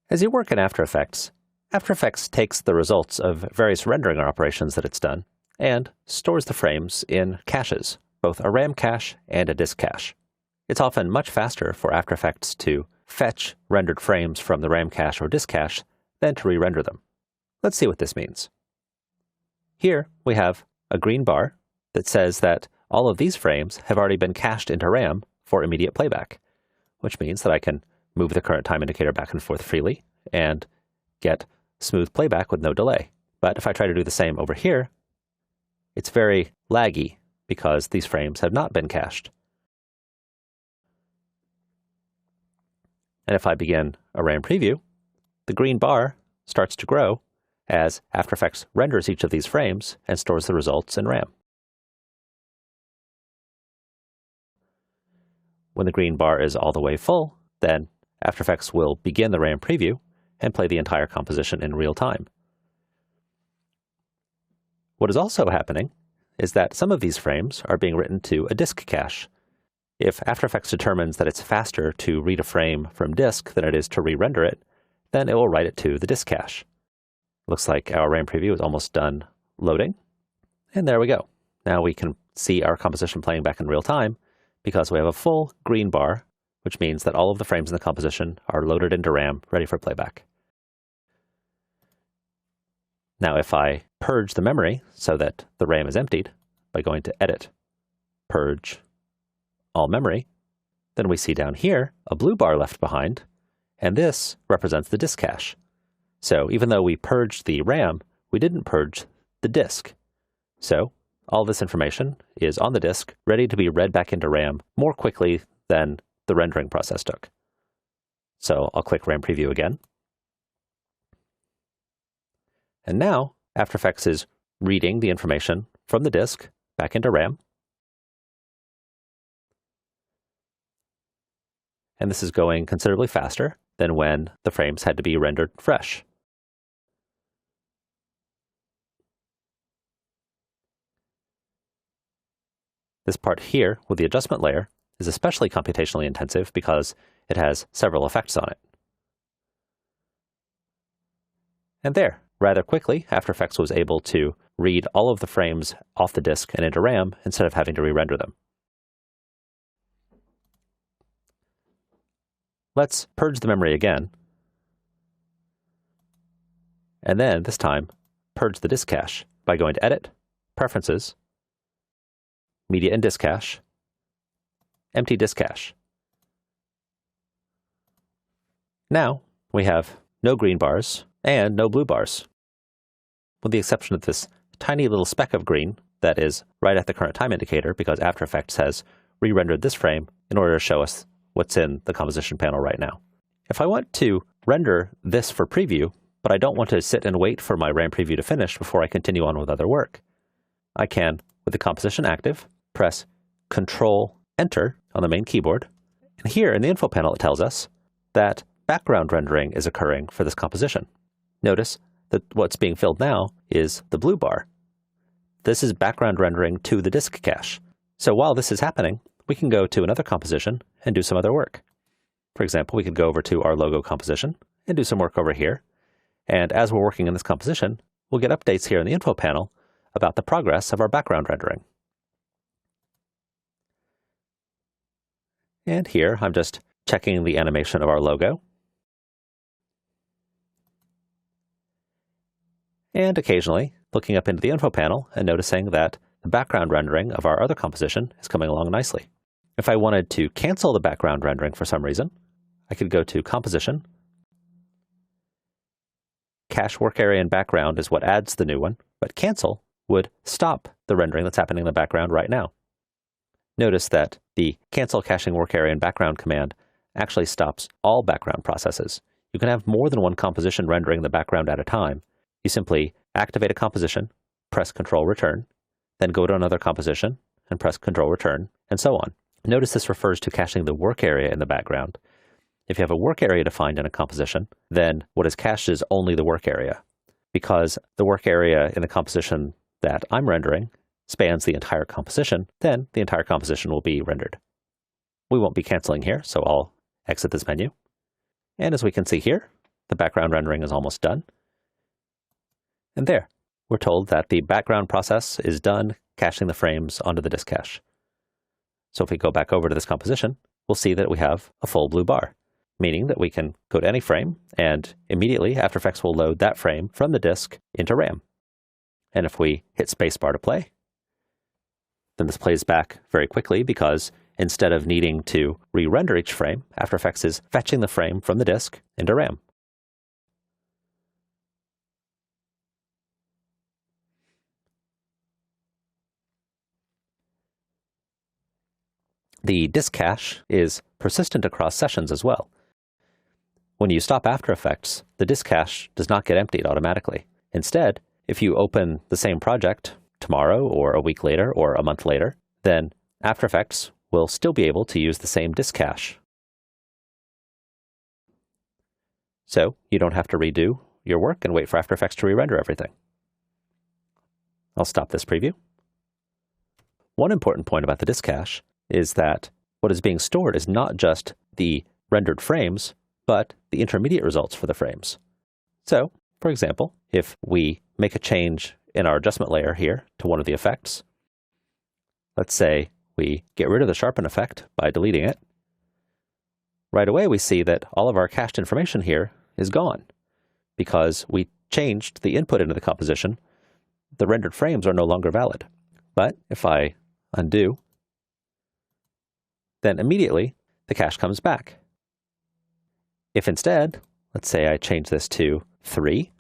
As you work in After Effects, After Effects takes the results of various rendering operations that it's done and stores the frames in caches, both a RAM cache and a disk cache. It's often much faster for After Effects to fetch rendered frames from the RAM cache or disk cache than to re-render them. Let's see what this means. Here we have a green bar that says that all of these frames have already been cached into RAM for immediate playback, which means that I can move the current time indicator back and forth freely and get smooth playback with no delay. But if I try to do the same over here, it's very laggy because these frames have not been cached. And if I begin a RAM preview, the green bar starts to grow as After Effects renders each of these frames and stores the results in RAM. When the green bar is all the way full, then After Effects will begin the RAM preview and play the entire composition in real time. What is also happening is that some of these frames are being written to a disk cache. If After Effects determines that it's faster to read a frame from disk than it is to re-render it, then it will write it to the disk cache. Looks like our RAM preview is almost done loading. And there we go. Now we can see our composition playing back in real time because we have a full green bar, which means that all of the frames in the composition are loaded into RAM, ready for playback. Now if I purge the memory so that the RAM is emptied by going to Edit, Purge, All Memory, then we see down here a blue bar left behind, and this represents the disk cache. So even though we purged the RAM, we didn't purge the disk. So all this information is on the disk, ready to be read back into RAM more quickly than the rendering process took. So I'll click RAM Preview again. And now After Effects is reading the information from the disk back into RAM. And this is going considerably faster than when the frames had to be rendered fresh. This part here with the adjustment layer is especially computationally intensive because it has several effects on it. And there, rather quickly, After Effects was able to read all of the frames off the disk and into RAM instead of having to re-render them. Let's purge the memory again. And then, this time, purge the disk cache by going to Edit, Preferences, Media and Disk Cache, Empty Disk Cache. Now, we have no green bars and no blue bars, with the exception of this tiny little speck of green that is right at the current time indicator because After Effects has re-rendered this frame in order to show us what's in the composition panel right now. If I want to render this for preview, but I don't want to sit and wait for my RAM preview to finish before I continue on with other work, I can, with the composition active, press Control-Enter on the main keyboard. And here in the info panel, it tells us that background rendering is occurring for this composition. Notice that what's being filled now is the blue bar. This is background rendering to the disk cache. So while this is happening, we can go to another composition and do some other work. For example, we could go over to our logo composition and do some work over here. And as we're working in this composition, we'll get updates here in the info panel about the progress of our background rendering. And here, I'm just checking the animation of our logo. And occasionally, looking up into the info panel and noticing that the background rendering of our other composition is coming along nicely. If I wanted to cancel the background rendering for some reason, I could go to Composition. Cache Work Area and Background is what adds the new one, but Cancel would stop the rendering that's happening in the background right now. Notice that the Cancel Caching Work Area and Background command actually stops all background processes. You can have more than one composition rendering the background at a time. You simply activate a composition, press Control-Return, then go to another composition and press Control-Return, and so on. Notice this refers to caching the work area in the background. If you have a work area defined in a composition, then what is cached is only the work area. Because the work area in the composition that I'm rendering spans the entire composition, then the entire composition will be rendered. We won't be canceling here, so I'll exit this menu. And as we can see here, The background rendering is almost done. And there, we're told that the background process is done caching the frames onto the disk cache. So if we go back over to this composition, we'll see that we have a full blue bar, meaning that we can go to any frame and immediately After Effects will load that frame from the disk into RAM. And if we hit spacebar to play, then this plays back very quickly because instead of needing to re-render each frame, After Effects is fetching the frame from the disk into RAM. The disk cache is persistent across sessions as well. When you stop After Effects, the disk cache does not get emptied automatically. Instead, if you open the same project tomorrow or a week later or a month later, then After Effects will still be able to use the same disk cache. So you don't have to redo your work and wait for After Effects to re-render everything. I'll stop this preview. One important point about the disk cache is that what is being stored is not just the rendered frames, but the intermediate results for the frames. So, for example, if we make a change in our adjustment layer here to one of the effects, let's say we get rid of the sharpen effect by deleting it, right away we see that all of our cached information here is gone. Because we changed the input into the composition, the rendered frames are no longer valid. But if I undo, then immediately the cache comes back. If instead, let's say I change this to 3,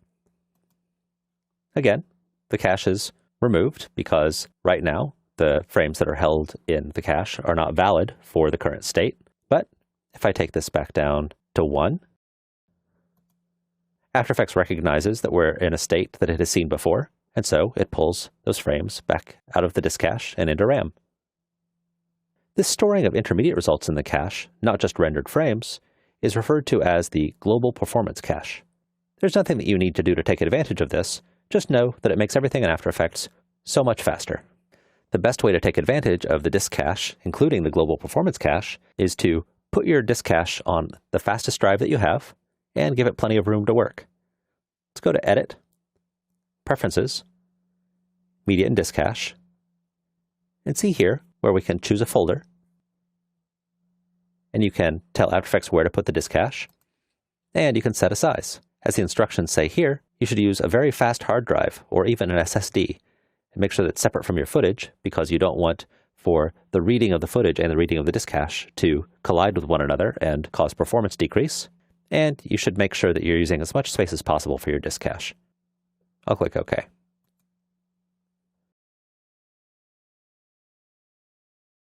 again, the cache is removed because right now the frames that are held in the cache are not valid for the current state. But if I take this back down to 1, After Effects recognizes that we're in a state that it has seen before, and so it pulls those frames back out of the disk cache and into RAM. This storing of intermediate results in the cache, not just rendered frames, is referred to as the global performance cache. There's nothing that you need to do to take advantage of this, just know that it makes everything in After Effects so much faster. The best way to take advantage of the disk cache, including the global performance cache, is to put your disk cache on the fastest drive that you have and give it plenty of room to work. Let's go to Edit, Preferences, Media and Disk Cache, and see here where we can choose a folder, and you can tell After Effects where to put the disk cache, and you can set a size. As the instructions say here, you should use a very fast hard drive or even an SSD, and make sure that it's separate from your footage because you don't want for the reading of the footage and the reading of the disk cache to collide with one another and cause performance decrease, and you should make sure that you're using as much space as possible for your disk cache. I'll click OK.